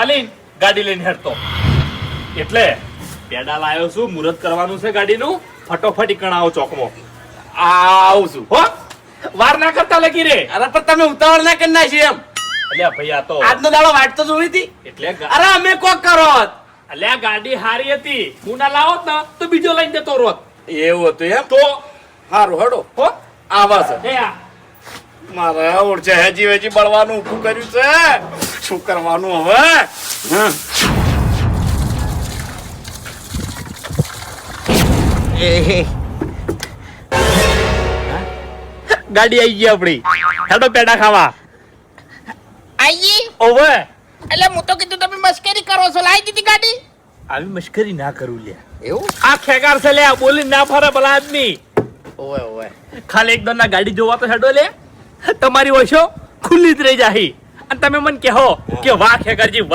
આલીને ગાડી લઈને હેડતો. એટલે પેડા લાયો છું, મુહૂર્ત કરવાનું છે ગાડીનું. ફટોફટ ઈકણ આવો ચોકમાં. આવું છું. હો વાર ના કરતા લગી રે. અરે પણ તમે ઉતાવળ ના કરી નાખી એમ. અલ્યા ભાઈ આ તો આજનો દાડો વાટ તો જોઈ હતી. એટલે અરે અમે કોક કરો. અલ્યા ગાડી હારી હતી. હું ના લાવોત ને તો બીજો લઈને જતો રોત. એવું હતું એમ. તો હારું હેડો. હો આવા છે. એ આ મારે ઓળશે હેજી વેજી બળવાનું ઊભું કર્યું છે. શું કરવાનું હવે? ગાડી આવી ગઈ આપડી. હેડો પેડા ખાવા. આઈ ઓવે એટલે હું તો કીધું તમે મસ્કરી કરો છો, લાવી દીધી ગાડી. આવી મશ્કરી ના કરું લે. એવું? આ ખેગાર છે લે, બોલી ના ફરે ભલા આદમી. ઓય ઓય. ખાલી એકદમ ના ગાડી જોવા તો હેડો લે. તમારી ઓછો ખુલ્લી જ રહી જાહી અને તમે મને કહો કે વાહ ખેગારજી વાહ.